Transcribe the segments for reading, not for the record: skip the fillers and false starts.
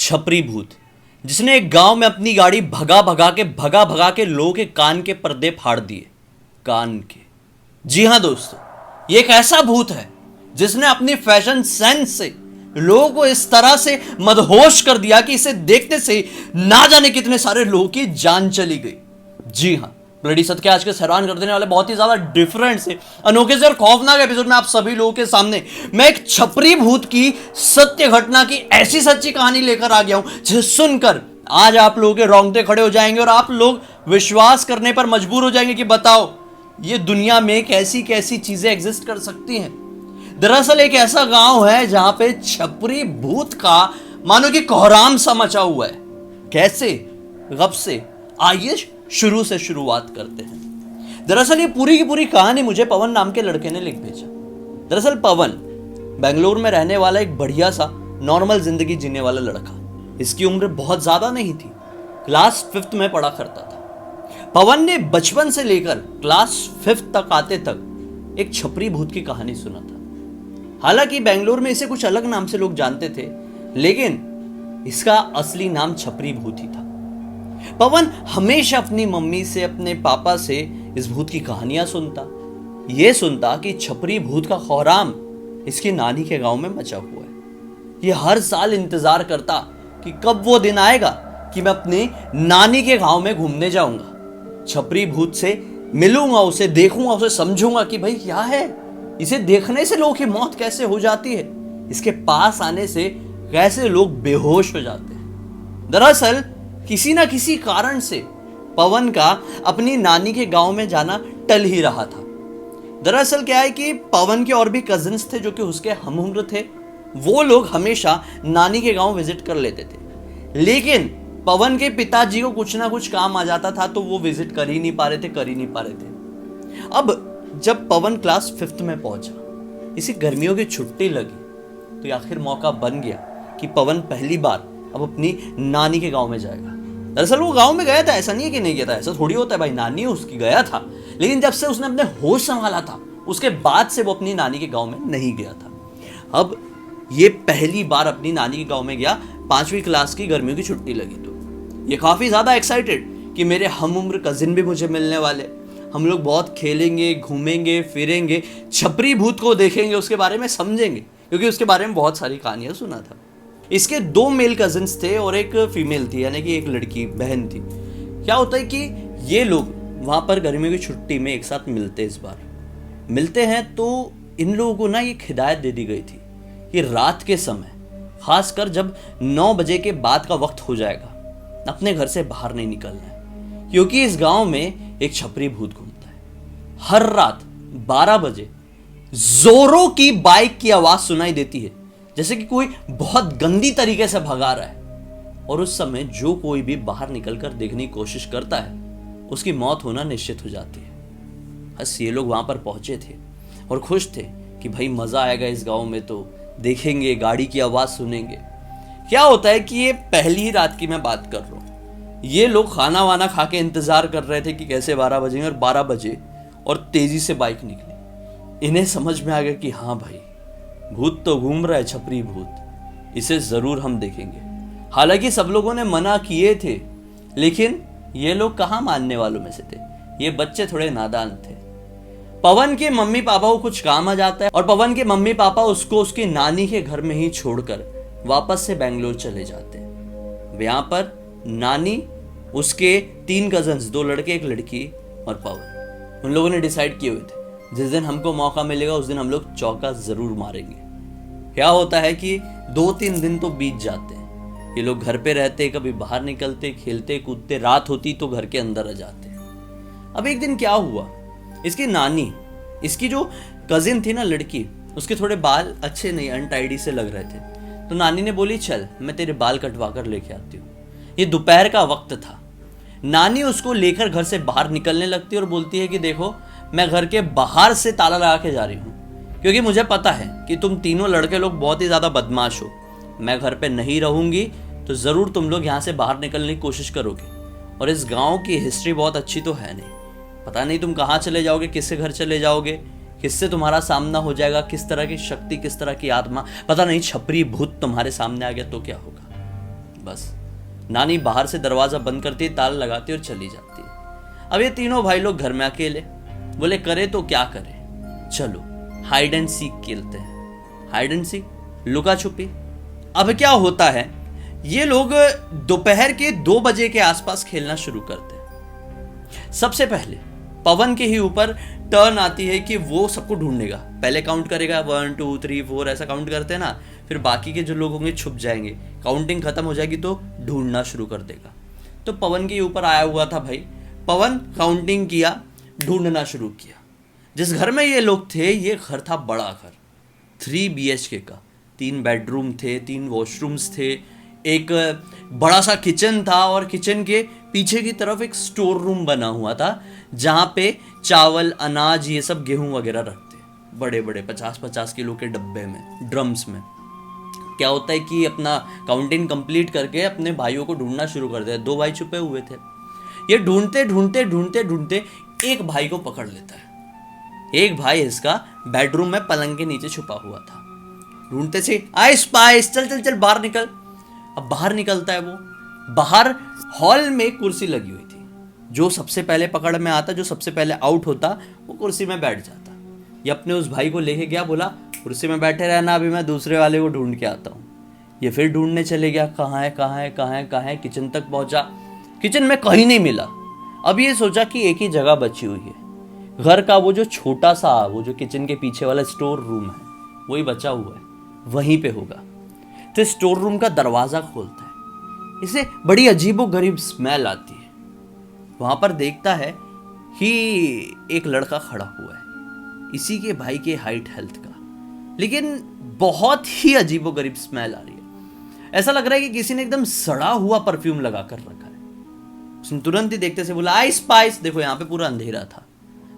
छपरी भूत जिसने एक गांव में अपनी गाड़ी भगा भगा के लोगों के कान के पर्दे फाड़ दिए। कान के। जी हां दोस्तों, ये एक ऐसा भूत है जिसने अपनी फैशन सेंस से लोगों को इस तरह से मदहोश कर दिया कि इसे देखने से ना जाने कितने सारे लोगों की जान चली गई। जी हां, ब्लडी सत्य आज के हैरान कर देने वाले बहुत ही ज्यादा डिफरेंट से अनोखे से और खौफनाक एपिसोड में आप सभी लोगों के सामने मैं एक छपरी भूत की सत्य घटना की ऐसी सच्ची कहानी लेकर आ गया हूं जिसे सुनकर आज आप लोगों के रोंगटे खड़े हो जाएंगे और आप लोग विश्वास करने पर मजबूर हो जाएंगे कि बताओ ये दुनिया में कैसी कैसी चीजें एग्जिस्ट कर सकती हैं। दरअसल एक ऐसा गांव है जहां पे छपरी भूत का मानो कि कोहराम सा मचा हुआ है। कैसे? गप से आइए शुरू से शुरुआत करते हैं। दरअसल ये पूरी की पूरी कहानी मुझे पवन नाम के लड़के ने लिख भेजा। दरअसल पवन बेंगलुरु में रहने वाला एक बढ़िया सा नॉर्मल जिंदगी जीने वाला लड़का। इसकी उम्र बहुत ज्यादा नहीं थी, क्लास 5th में पढ़ा करता था। पवन ने बचपन से लेकर क्लास 5th तक आते तक एक छपरी भूत की कहानी सुना था। हालांकि बेंगलुरु में इसे कुछ अलग नाम से लोग जानते थे, लेकिन इसका असली नाम छपरी भूत ही था। पवन हमेशा अपनी मम्मी से, अपने पापा से इस भूत की कहानियां सुनता। यह सुनता कि छपरी भूत का खौराम इसकी नानी के गांव में मचा हुआ है। यह हर साल इंतजार करता कि कब वो दिन आएगा कि मैं अपनी नानी के गांव में घूमने जाऊंगा, छपरी भूत से मिलूंगा, उसे देखूंगा, उसे समझूंगा कि भाई क्या है, इसे देखने से लोगों की मौत कैसे हो जाती है, इसके पास आने से कैसे लोग बेहोश हो जाते हैं। दरअसल किसी ना किसी कारण से पवन का अपनी नानी के गांव में जाना टल ही रहा था। दरअसल क्या है कि पवन के और भी कजिन्स थे जो कि उसके हम उम्र थे। वो लोग हमेशा नानी के गांव विजिट कर लेते थे, लेकिन पवन के पिताजी को कुछ ना कुछ काम आ जाता था तो वो विजिट कर ही नहीं पा रहे थे। अब जब पवन क्लास 5th में पहुंचा, इसी गर्मियों की छुट्टी लगी, तो आखिर मौका बन गया कि पवन पहली बार अब अपनी नानी के गांव में जाएगा। दरअसल वो गांव में गया था, ऐसा नहीं है कि नहीं गया था, ऐसा थोड़ी होता है भाई, नानी उसकी गया था, लेकिन जब से उसने अपने होश संभाला था उसके बाद से वो अपनी नानी के गांव में नहीं गया था। अब ये पहली बार अपनी नानी के गांव में गया, 5वीं क्लास की गर्मियों की छुट्टी लगी तो ये काफी ज्यादा एक्साइटेड कि मेरे हम उम्र कजिन भी मुझे मिलने वाले, हम लोग बहुत खेलेंगे, घूमेंगे फिरेंगे, छपरी भूत को देखेंगे, उसके बारे में समझेंगे, क्योंकि उसके बारे में बहुत सारी कहानियां सुना था। इसके 2 मेल कजिन्स थे और एक फीमेल थी, यानी कि एक लड़की बहन थी। क्या होता है कि ये लोग वहां पर गर्मियों की छुट्टी में एक साथ मिलते, इस बार मिलते हैं तो इन लोगों को ना एक हिदायत दे दी गई थी कि रात के समय, खासकर जब 9 बजे के बाद का वक्त हो जाएगा, अपने घर से बाहर नहीं निकलना है, क्योंकि इस गांव में एक छपरी भूत घूमता है। हर रात 12 बजे जोरों की बाइक की आवाज सुनाई देती है, जैसे कि कोई बहुत गंदी तरीके से भगा रहा है, और उस समय जो कोई भी बाहर निकलकर देखने की कोशिश करता है उसकी मौत होना निश्चित हो जाती है। बस ये लोग वहां पर पहुंचे थे और खुश थे कि भाई मजा आएगा इस गांव में, तो देखेंगे, गाड़ी की आवाज सुनेंगे। क्या होता है कि ये पहली ही रात की मैं बात कर रहा हूं, ये लोग खाना वाना खा के इंतजार कर रहे थे कि कैसे 12 बजेंगे, और 12 बजे और तेजी से बाइक निकली। इन्हें समझ में आ गया कि हाँ भाई, भूत तो घूम रहा है, छपरी भूत, इसे जरूर हम देखेंगे। हालांकि सब लोगों ने मना किए थे, लेकिन ये लोग कहां मानने वालों में से थे, ये बच्चे थोड़े नादान थे। पवन के मम्मी पापा को कुछ काम आ जाता है और पवन के मम्मी पापा उसको उसकी नानी के घर में ही छोड़कर वापस से बेंगलोर चले जाते हैं। यहां पर नानी, उसके 3 कजन्स, 2 लड़के 1 लड़की और पवन, उन लोगों ने डिसाइड किए हुए थे जिस दिन हमको मौका मिलेगा उस दिन हम लोग चौका जरूर मारेंगे। क्या होता है कि 2-3 दिन तो बीत जाते हैं, ये लोग घर पे रहते, कभी बाहर निकलते, खेलते कूदते, रात होती तो घर के अंदर आ जाते। अब एक दिन क्या हुआ, इसकी नानी, इसकी जो कजिन थी ना लड़की, उसके थोड़े बाल अच्छे नहीं, अनटाइडी से लग रहे थे, तो नानी ने बोली चल मैं तेरे बाल कटवा कर लेके आती हूँ। ये दोपहर का वक्त था। नानी उसको लेकर घर से बाहर निकलने लगती है और बोलती है कि देखो मैं घर के बाहर से ताला लगा के जा रही हूँ, क्योंकि मुझे पता है कि तुम तीनों लड़के लोग बहुत ही ज्यादा बदमाश हो, मैं घर पे नहीं रहूंगी तो जरूर तुम लोग यहाँ से बाहर निकलने की कोशिश करोगे, और इस गांव की हिस्ट्री बहुत अच्छी तो है नहीं, पता नहीं तुम कहाँ चले जाओगे, किसके घर चले जाओगे, किससे तुम्हारा सामना हो जाएगा, किस तरह की शक्ति, किस तरह की आत्मा, पता नहीं छपरी भूत तुम्हारे सामने आ गया तो क्या होगा। बस नानी बाहर से दरवाजा बंद करती है, ताला लगाती है और चली जाती है। अब ये तीनों भाई लोग घर में अकेले, बोले करे तो क्या करें, चलो हाइड एंड सीक खेलते हैं। हाइड एंड सीक, लुका छुपी। अब क्या होता है, ये लोग दोपहर के 2 बजे के आसपास खेलना शुरू करते हैं। सबसे पहले पवन के ही ऊपर टर्न आती है कि वो सबको ढूंढेगा। पहले काउंट करेगा 1 2 3 4 ऐसा काउंट करते हैं ना, फिर बाकी के जो लोग होंगे छुप जाएंगे, काउंटिंग खत्म हो जाएगी तो ढूंढना शुरू कर देगा। तो पवन के ऊपर आया हुआ था भाई, पवन काउंटिंग किया, ढूंढना शुरू किया। जिस घर में ये लोग थे, ये घर था बड़ा घर, 3 BHK का, 3 बेडरूम थे, 3 वॉशरूम्स थे, एक बड़ा सा किचन था और किचन के पीछे की तरफ एक स्टोर रूम बना हुआ था जहाँ पे चावल अनाज ये सब गेहूं वगैरह रखते, बड़े बड़े 50-50 किलो के डब्बे में, ड्रम्स में। क्या होता है कि अपना काउंटिंग कंप्लीट करके अपने भाइयों को ढूंढना शुरू कर दिया। 2 भाई छुपे हुए थे, ये ढूंढते ढूंढते ढूंढते ढूंढते एक भाई को पकड़ लेता है। एक भाई इसका बेडरूम में पलंग के नीचे छुपा हुआ था। ढूंढते से आई स्पाइस, चल चल चल बाहर निकल। अब बाहर निकलता है वो, बाहर हॉल में कुर्सी लगी हुई थी। जो सबसे पहले पकड़ में आता, जो सबसे पहले आउट होता, वो कुर्सी में बैठ जाता। ये अपने उस भाई को लेके गया, बोला कुर्सी में बैठे रहना, अभी मैं दूसरे वाले को ढूंढ के आता हूँ। ये फिर ढूंढने चले गया, कहाँ है कहाँ है कहाँ है कहाँ है। किचन तक पहुंचा, किचन में कहीं नहीं मिला। अब ये सोचा कि एक ही जगह बची हुई है, घर का वो जो छोटा सा, वो जो किचन के पीछे वाला स्टोर रूम है, वही बचा हुआ है, वहीं पे होगा। तो स्टोर रूम का दरवाजा खोलता है, इसे बड़ी अजीबो गरीब स्मेल आती है। वहां पर देखता है कि एक लड़का खड़ा हुआ है, इसी के भाई के हाइट हेल्थ का, लेकिन बहुत ही अजीबो गरीब स्मेल आ रही है। ऐसा लग रहा है कि किसी ने एकदम सड़ा हुआ परफ्यूम लगा कर रखा है। उसने तुरंत ही देखते से बोला आई स्पाइस। देखो यहाँ पे पूरा अंधेरा था,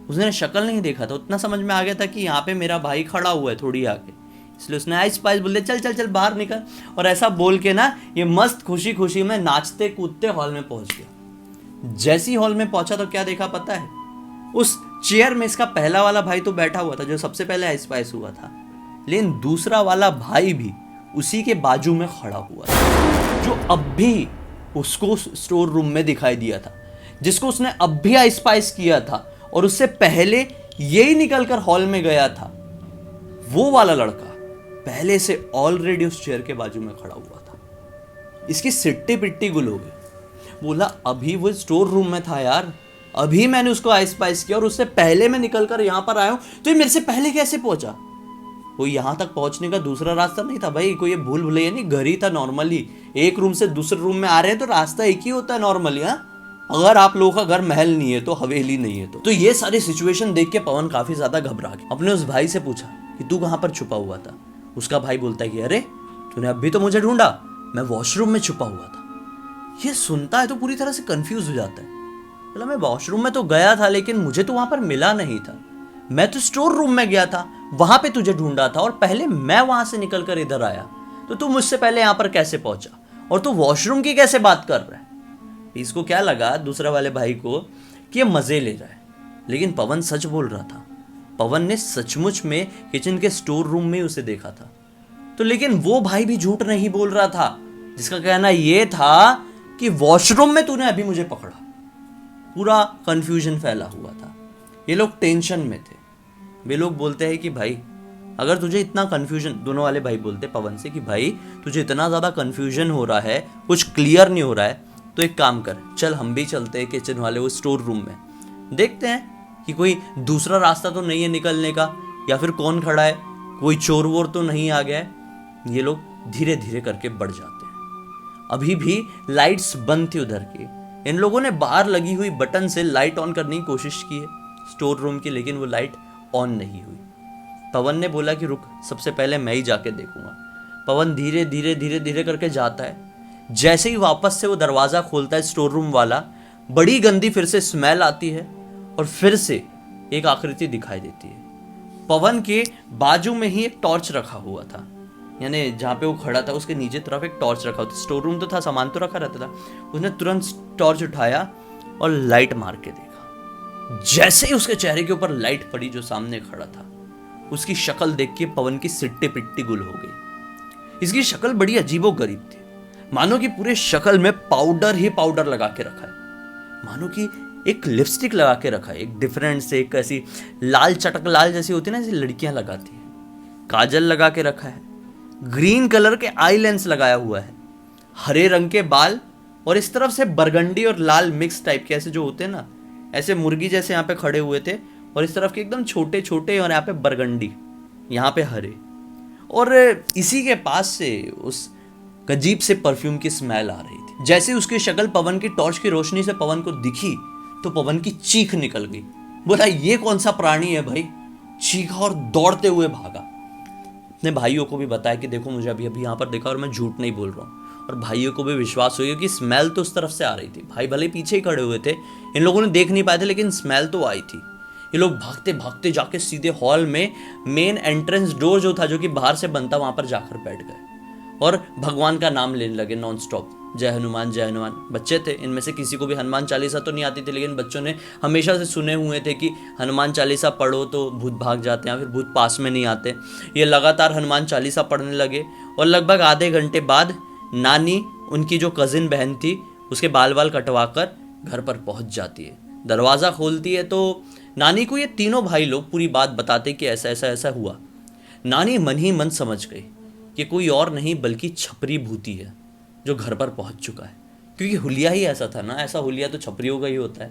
उसने शक्ल नहीं देखा था, उतना समझ में आ गया था कि यहाँ पे मेरा भाई खड़ा हुआ है थोड़ी आगे, इसलिए उसने आई स्पाइस बोल दिया, चल चल चल बाहर निकल। और ऐसा बोल के ना ये मस्त खुशी खुशी में नाचते कूदते हॉल में पहुंच गया। जैसी हॉल में पहुंचा तो क्या देखा पता है, उस चेयर में इसका पहला वाला भाई तो बैठा हुआ था जो सबसे पहले आई स्पाइस हुआ था, लेकिन दूसरा वाला भाई भी उसी के बाजू में खड़ा हुआ था, जो अब भी उसको स्टोर रूम में दिखाई दिया था, जिसको उसने अब भी आई स्पाइस किया था और उससे पहले यही निकलकर हॉल में गया था। वो वाला लड़का पहले से ऑलरेडी उस चेयर के बाजू में खड़ा हुआ था। इसकी सिट्टी पिट्टी गुल हो गई। बोला अभी वो स्टोर रूम में था यार, अभी मैंने उसको आई स्पाइस किया और उससे पहले मैं निकलकर यहां पर आया हूं, तो ये मेरे से पहले कैसे पहुंचा? कोई यहां तक पहुंचने का दूसरा रास्ता नहीं था भाई, कोई ये भूल भुलैया नहीं, घर ही था नॉर्मली। एक रूम से दूसरे रूम में आ रहे हैं तो रास्ता एक ही होता है नॉर्मली। हाँ, अगर आप लोगों का घर महल नहीं है तो हवेली नहीं है तो ये सारी सिचुएशन देख के पवन काफी ज्यादा घबरा गया। अपने उस भाई से पूछा कि तू कहां पर छुपा हुआ था? उसका भाई बोलता है कि अरे तूने अभी तो मुझे ढूंढा, मैं वॉशरूम में छुपा हुआ था। ये सुनता है तो पूरी तरह से कंफ्यूज हो जाता है। बोला मैं वॉशरूम में तो गया था, लेकिन मुझे तो वहां पर मिला नहीं था, मैं तो स्टोर रूम में गया था, वहां पे तुझे ढूंढा था और पहले मैं वहां से निकलकर इधर आया, तो तू मुझसे पहले यहां पर कैसे पहुंचा और तू वॉशरूम की कैसे बात कर रहा है? इसको क्या लगा दूसरा वाले भाई को कि ये मजे ले रहा है, लेकिन पवन सच बोल रहा था। पवन ने सचमुच में किचन के स्टोर रूम में उसे देखा था। तो लेकिन वो भाई भी झूठ नहीं बोल रहा था, जिसका कहना ये था कि वॉशरूम में तूने अभी मुझे पकड़ा। पूरा कंफ्यूजन फैला हुआ था, ये लोग टेंशन में थे। वे लोग बोलते हैं कि भाई अगर तुझे इतना कंफ्यूजन, दोनों वाले भाई बोलते पवन से कि भाई तुझे इतना ज़्यादा कंफ्यूजन हो रहा है, कुछ क्लियर नहीं हो रहा है, तो एक काम कर, चल हम भी चलते हैं किचन वाले वो स्टोर रूम में, देखते हैं कि कोई दूसरा रास्ता तो नहीं है निकलने का, या फिर कौन खड़ा है, कोई चोर वोर तो नहीं आ गया है। ये लोग धीरे धीरे करके बढ़ जाते हैं। अभी भी लाइट्स बंद थी उधर की। इन लोगों ने बाहर लगी हुई बटन से लाइट ऑन करने की कोशिश की है स्टोर रूम की, लेकिन वो लाइट ऑन नहीं हुई। पवन ने बोला कि रुक, सबसे पहले मैं ही जाके देखूंगा। पवन धीरे धीरे धीरे धीरे करके जाता है। जैसे ही वापस से वो दरवाजा खोलता है स्टोर रूम वाला, बड़ी गंदी फिर से स्मेल आती है और फिर से एक आकृति दिखाई देती है। पवन के बाजू में ही एक टॉर्च रखा हुआ था, यानी जहाँ पे वो खड़ा था उसके नीचे तरफ एक टॉर्च रखा हुआ था। स्टोर रूम तो था, सामान तो रखा रहता था। उसने तुरंत टॉर्च उठाया और लाइट मार के देखा। जैसे ही उसके चेहरे के ऊपर लाइट पड़ी, जो सामने खड़ा था, उसकी शक्ल देख के पवन की सिट्टी पिट्टी गुल हो गई। इसकी शक्ल बड़ी अजीबो गरीब थी। मानो कि पूरे शक्ल में पाउडर ही पाउडर लगा के रखा है, मानो कि एक लिपस्टिक लगा के रखा है, एक डिफरेंट से, एक ऐसी लाल चटक लाल जैसी होती है ना, जैसे लड़कियां लगाती है। काजल लगा के रखा है, ग्रीन कलर के आई लेंस लगाया हुआ है, हरे रंग के बाल, और इस तरफ से बरगंडी और लाल मिक्स टाइप के ऐसे जो होते हैं ना, ऐसे मुर्गी जैसे यहाँ पे खड़े हुए थे, और इस तरफ के एकदम छोटे छोटे, और यहाँ पे बरगंडी, यहाँ पे हरे। और इसी के पास से उस अजीब से परफ्यूम की स्मेल आ रही थी। जैसे उसकी शक्ल पवन की टॉर्च की रोशनी से पवन को दिखी तो पवन की चीख निकल गई। बोला ये कौन सा प्राणी है भाई, चीखा और दौड़ते हुए भागा। अपने भाइयों को भी बताया कि देखो मुझे अभी अभी यहाँ पर देखा और मैं झूठ नहीं बोल रहा हूँ, और भाइयों को भी विश्वास हो गया कि स्मेल तो उस तरफ से आ रही थी। भाई भले पीछे ही खड़े हुए थे, इन लोगों ने देख नहीं पाए थे, लेकिन स्मेल तो आई थी। ये लोग भागते भागते जाके सीधे हॉल में मेन एंट्रेंस डोर जो था, जो कि बाहर से बनता, वहां पर जाकर बैठ गए और भगवान का नाम लेने लगे नॉन स्टॉप, जय हनुमान जय हनुमान। बच्चे थे, इनमें से किसी को भी हनुमान चालीसा तो नहीं आती थी, लेकिन बच्चों ने हमेशा से सुने हुए थे कि हनुमान चालीसा पढ़ो तो भूत भाग जाते हैं, फिर भूत पास में नहीं आते। ये लगातार हनुमान चालीसा पढ़ने लगे, और लगभग आधे घंटे बाद नानी, उनकी जो कजिन बहन थी, उसके बाल बाल कटवा कर घर पर पहुंच जाती है। दरवाज़ा खोलती है तो नानी को ये तीनों भाई लोग पूरी बात बताते कि ऐसा ऐसा ऐसा हुआ। नानी मन ही मन समझ गई कि कोई और नहीं बल्कि छपरी भूती है जो घर पर पहुंच चुका है, क्योंकि हुलिया ही ऐसा था ना, ऐसा हुलिया तो छपरियों का ही होता है।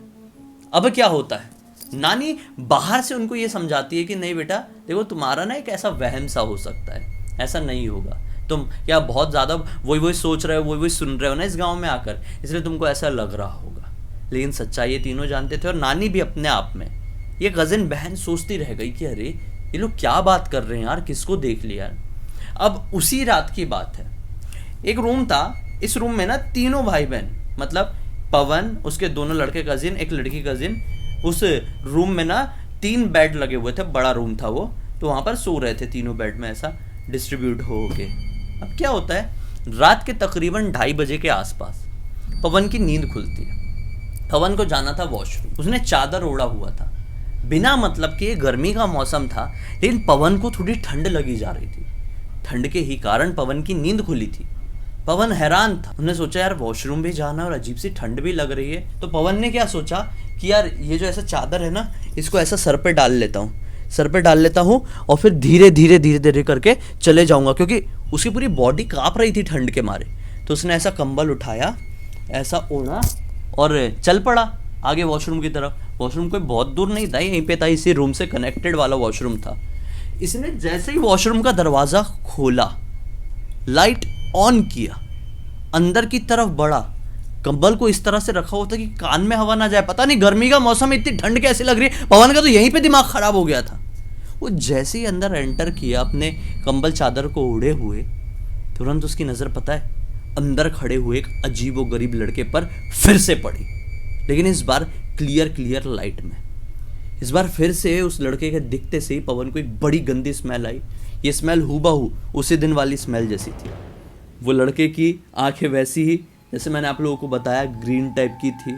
अब क्या होता है, नानी बाहर से उनको ये समझाती है कि नहीं बेटा देखो, तुम्हारा ना एक ऐसा वहम सा हो सकता है, ऐसा नहीं होगा, तुम क्या बहुत ज़्यादा वही सोच रहे हो, वही सुन रहे हो ना इस गाँव में आकर, इसलिए तुमको ऐसा लग रहा होगा। लेकिन सच्चाई ये तीनों जानते थे, और नानी भी अपने आप में। ये कजिन बहन सोचती रह गई कि अरे ये लोग क्या बात कर रहे हैं यार, किसको देख लिया। अब उसी रात की बात है, एक रूम था, इस रूम में ना तीनों भाई बहन, मतलब पवन, उसके दोनों लड़के कजिन, एक लड़की कजिन, उस रूम में ना 3 बेड लगे हुए थे, बड़ा रूम था वो, तो वहाँ पर सो रहे थे तीनों बेड में ऐसा डिस्ट्रीब्यूट हो के। अब क्या होता है, रात के तकरीबन 2:30 बजे के आसपास पवन की नींद खुलती है। पवन को जाना था वॉशरूम, उसने चादर ओढ़ा हुआ था, बिना मतलब कि गर्मी का मौसम था, लेकिन पवन को थोड़ी ठंड लगी जा रही थी। ठंड के ही कारण पवन की नींद खुली थी। पवन हैरान था, उसने सोचा यार वॉशरूम भी जाना और अजीब सी ठंड भी लग रही है, तो पवन ने क्या सोचा कि यार ये जो ऐसा चादर है ना, इसको ऐसा सर पे डाल लेता हूँ और फिर धीरे धीरे करके चले जाऊंगा, क्योंकि उसकी पूरी बॉडी कांप रही थी ठंड के मारे। तो उसने ऐसा कंबल उठाया, ऐसा ओढ़ा और चल पड़ा आगे वॉशरूम की तरफ। वॉशरूम कोई बहुत दूर नहीं था, यहीं पे था, इसी रूम से कनेक्टेड वाला वॉशरूम था। इसने जैसे ही वॉशरूम का दरवाज़ा खोला, लाइट ऑन किया, अंदर की तरफ बढ़ा, कंबल को इस तरह से रखा हुआ था कि कान में हवा ना जाए। पता नहीं गर्मी का मौसम, इतनी ठंड कैसे लग रही है, पवन का तो यहीं पे दिमाग खराब हो गया था। वो जैसे ही अंदर एंटर किया अपने कंबल चादर को ओढ़े हुए, तुरंत उसकी नज़र पता है अंदर खड़े हुए एक अजीब व गरीब लड़के पर फिर से पड़ी, लेकिन इस बार क्लियर लाइट में। इस बार फिर से उस लड़के के दिखते से ही पवन को एक बड़ी गंदी स्मेल आई। ये स्मेल हूबहू उसी दिन वाली स्मेल जैसी थी। वो लड़के की आंखें वैसी ही जैसे मैंने आप लोगों को बताया, ग्रीन टाइप की थी,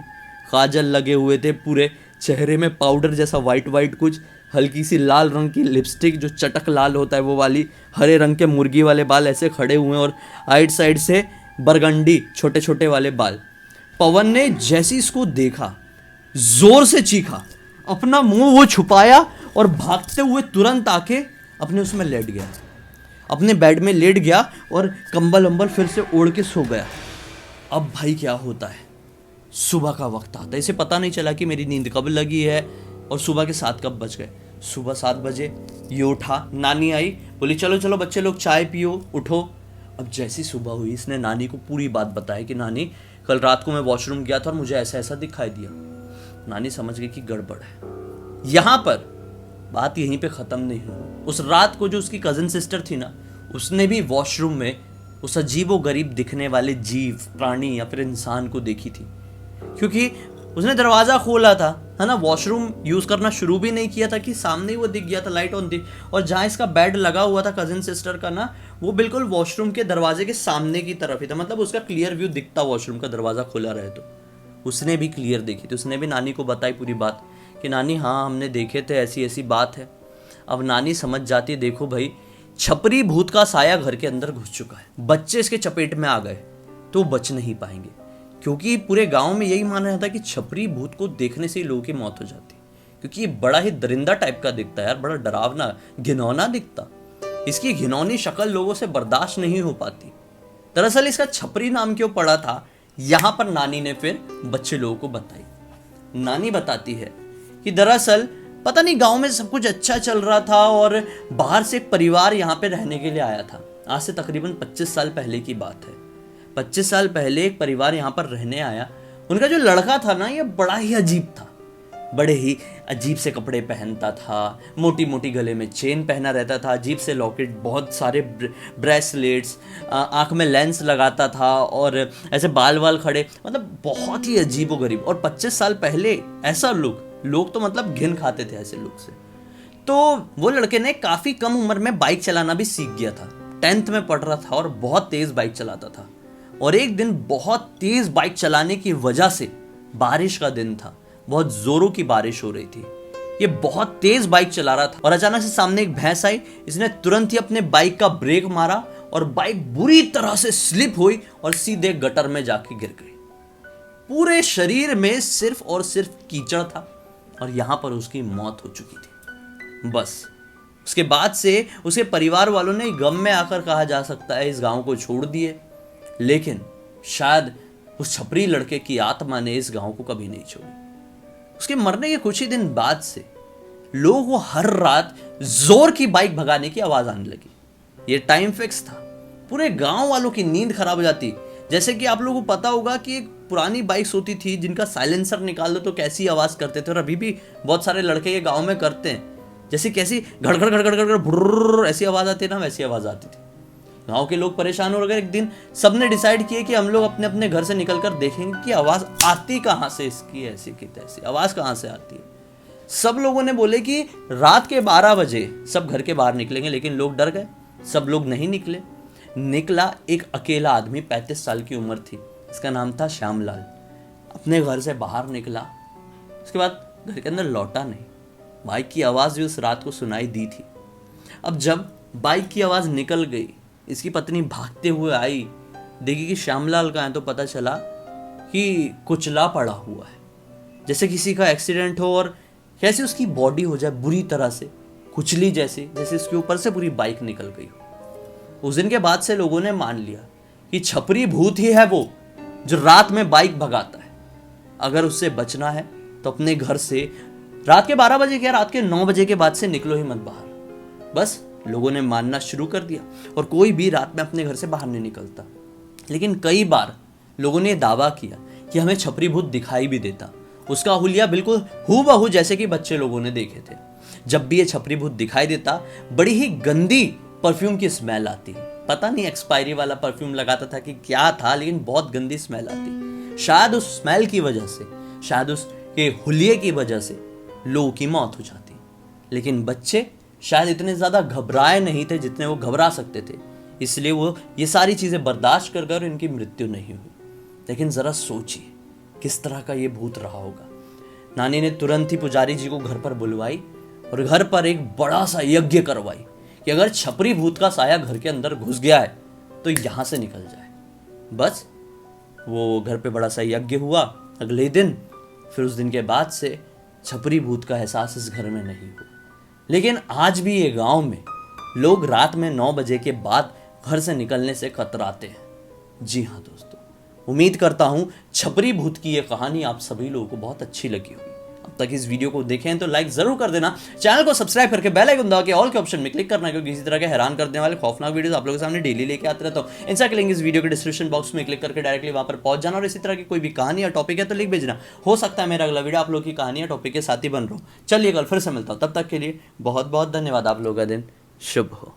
काजल लगे हुए थे, पूरे चेहरे में पाउडर जैसा वाइट कुछ, हल्की सी लाल रंग की लिपस्टिक जो चटक लाल होता है वो वाली, हरे रंग के मुर्गी वाले बाल ऐसे खड़े हुए, और आइट साइड से बरगंडी छोटे छोटे वाले बाल। पवन ने जैसे इसको देखा जोर से चीखा, अपना मुंह वो छुपाया और भागते हुए तुरंत आके अपने उसमें लेट गया, अपने बेड में लेट गया और कंबल वंबल फिर से ओढ़ के सो गया। अब भाई क्या होता है, सुबह का वक्त आता है, इसे पता नहीं चला कि मेरी नींद कब लगी है और सुबह के 7 कब बज गए। सुबह 7 बजे ये उठा, नानी आई, बोली चलो चलो बच्चे लोग चाय पियो, उठो। अब जैसी सुबह हुई, इसने नानी को पूरी बात बताई कि नानी कल रात को मैं वॉशरूम गया था और मुझे ऐसा ऐसा दिखाई दिया। नानी समझ गई कि गड़बड़ है। यहाँ पर बात यहीं पे ख़त्म नहीं हुई। उस रात को जो उसकी कज़न सिस्टर थी ना, उसने भी वॉशरूम में उस अजीब व गरीब दिखने वाले जीव, प्राणी या फिर इंसान को देखी थी, क्योंकि उसने दरवाज़ा खोला था, है ना, वॉशरूम यूज़ करना शुरू भी नहीं किया था कि सामने ही वो दिख गया था, लाइट ऑन थी। और जहाँ इसका बेड लगा हुआ था कज़न सिस्टर का ना, वो बिल्कुल वॉशरूम के दरवाजे के सामने की तरफ ही था, मतलब उसका क्लियर व्यू दिखता वॉशरूम का दरवाज़ा खुला रहे तो। उसने भी क्लियर देखी थी, उसने भी नानी को बताई पूरी बात कि नानी हाँ हमने देखे थे, ऐसी ऐसी बात है। अब नानी समझ जाती, देखो भाई छपरी भूत का साया घर के अंदर घुस चुका है, बच्चे इसके चपेट में आ गए। तो बच नहीं पाएंगे, क्योंकि पूरे गांव में यही माना जाता है कि छपरी भूत को देखने से ही लोगों की मौत हो जाती, क्योंकि ये बड़ा ही दरिंदा टाइप का दिखता है यार, बड़ा डरावना घिनौना दिखता। इसकी घिनौनी शक्ल लोगों से बर्दाश्त नहीं हो पाती। दरअसल इसका छपरी नाम क्यों पड़ा था, यहां पर नानी ने फिर बच्चे लोगों को बताई। नानी बताती है कि दरअसल पता नहीं गांव में सब कुछ अच्छा चल रहा था और बाहर से एक परिवार यहाँ पे रहने के लिए आया था। आज से तकरीबन 25 साल पहले की बात है। 25 साल पहले एक परिवार यहाँ पर रहने आया। उनका जो लड़का था ना, ये बड़ा ही अजीब था। बड़े ही अजीब से कपड़े पहनता था, मोटी मोटी गले में चेन पहना रहता था, अजीब से लॉकेट, बहुत सारे ब्रेसलेट्स, आँख में लेंस लगाता था और ऐसे बाल वाल खड़े, मतलब बहुत ही अजीब व गरीब। और 25 साल पहले ऐसा लोग तो मतलब घिन खाते थे ऐसे लोग से। तो वो लड़के ने काफ़ी कम उम्र में बाइक चलाना भी सीख गया था। 10th में पढ़ रहा था और बहुत तेज़ बाइक चलाता था। और एक दिन बहुत तेज़ बाइक चलाने की वजह से, बारिश का दिन था, बहुत जोरों की बारिश हो रही थी, ये बहुत तेज बाइक चला रहा था और अचानक से सामने एक भैंस आई। इसने तुरंत ही अपने बाइक का ब्रेक मारा और बाइक बुरी तरह से स्लिप हुई और सीधे गटर में जाके गिर गई। पूरे शरीर में सिर्फ और सिर्फ कीचड़ था और यहां पर उसकी मौत हो चुकी थी। बस उसके बाद से उसके परिवार वालों ने गम में आकर, कहा जा सकता है, इस गांव को छोड़ दिए। लेकिन शायद उस छपरी लड़के की आत्मा ने इस गांव को कभी नहीं छोड़ी। उसके मरने के कुछ ही दिन बाद से लोगों को हर रात जोर की बाइक भगाने की आवाज आने लगी। ये टाइम फिक्स था। पूरे गांव वालों की नींद खराब हो जाती। जैसे कि आप लोगों को पता होगा कि एक पुरानी बाइक्स होती थी जिनका साइलेंसर निकाल दो तो कैसी आवाज करते थे, और अभी भी बहुत सारे लड़के ये गांव में करते हैं। जैसे कैसी घड़घड़ घड़घड़ घड़घड़ भुर्र ऐसी आवाज आती है ना, वैसी आवाज आती थी। गांव के लोग परेशान हो गए। एक दिन सबने डिसाइड किया कि हम लोग अपने अपने घर से निकलकर देखेंगे कि आवाज आती कहां से, इसकी ऐसी की तैसी आवाज कहां से आती है। सब लोगों ने बोले कि रात के 12 बजे सब घर के बाहर निकलेंगे, लेकिन लोग डर गए। सब लोग नहीं निकले। निकला एक अकेला आदमी, 35 साल की उम्र थी, इसका नाम था श्यामलाल। अपने घर से बाहर निकला, उसके बाद घर के अंदर लौटा नहीं। बाइक की आवाज भी उस रात को सुनाई दी थी। अब जब बाइक की आवाज निकल गई, इसकी पत्नी भागते हुए आई, देखी कि श्यामलाल का है, तो पता चला कि कुचला पड़ा हुआ है, जैसे किसी का एक्सीडेंट हो और कैसे उसकी बॉडी हो जाए बुरी तरह से कुचली जैसे, जैसे इसके ऊपर से पूरी बाइक निकल गई हो। उस दिन के बाद से लोगों ने मान लिया कि छपरी भूत ही है वो जो रात में बाइक भगाता है। अगर उससे बचना है तो अपने घर से रात के 12 बजे क्या, रात के 9 बजे के बाद से निकलो ही मत बाहर। बस लोगों ने मानना शुरू कर दिया और कोई भी रात में अपने घर से बाहर नहीं निकलता। लेकिन कई बार लोगों ने दावा किया कि हमें छपरी भूत दिखाई भी देता। उसका हुलिया बिल्कुल हूबहू जैसे कि बच्चे लोगों ने देखे थे। जब भी ये छपरी भूत दिखाई देता, बड़ी ही गंदी परफ्यूम की स्मेल आती। पता नहीं एक्सपायरी वाला परफ्यूम लगाता था कि क्या था, लेकिन बहुत गंदी स्मेल आती। शायद उस स्मेल की वजह से, शायद उसके हुलिये की वजह से लोगों की मौत हो जाती। लेकिन बच्चे शायद इतने ज़्यादा घबराए नहीं थे जितने वो घबरा सकते थे, इसलिए वो ये सारी चीज़ें बर्दाश्त कर कर इनकी मृत्यु नहीं हुई। लेकिन ज़रा सोचिए किस तरह का ये भूत रहा होगा। नानी ने तुरंत ही पुजारी जी को घर पर बुलवाई और घर पर एक बड़ा सा यज्ञ करवाई कि अगर छपरी भूत का साया घर के अंदर घुस गया है तो यहाँ से निकल जाए। बस वो घर पे बड़ा सा यज्ञ हुआ अगले दिन। फिर उस दिन के बाद से छपरी भूत का एहसास इस घर में नहीं हुआ। लेकिन आज भी ये गांव में लोग रात में 9 बजे के बाद घर से निकलने से कतराते हैं। जी हाँ दोस्तों, उम्मीद करता हूँ छपरी भूत की ये कहानी आप सभी लोगों को बहुत अच्छी लगी होगी। अब तक इस वीडियो को देखें तो लाइक जरूर कर देना, चैनल को सब्सक्राइब करके बेल आइकन दबा के ऑल के ऑप्शन में क्लिक करना, क्योंकि इसी तरह के हैरान करने वाले खौफनाक वीडियोस आप लोगों के सामने डेली लेके आते रहता हूँ। इंस्टा के लिंक इस वीडियो के डिस्क्रिप्शन बॉक्स में क्लिक करके डायरेक्टली वहां पर पहुंच जाना और इसी तरह की कोई भी कहानी या टॉपिक है तो लिख भेजना। हो सकता है मेरा अगला वीडियो आप लोग की कहानी या टॉपिक के साथ ही बन रहा हूँ। चलिए कल फिर से मिलता हूँ, तब तक के लिए बहुत बहुत धन्यवाद। आप लोगों का दिन शुभ हो।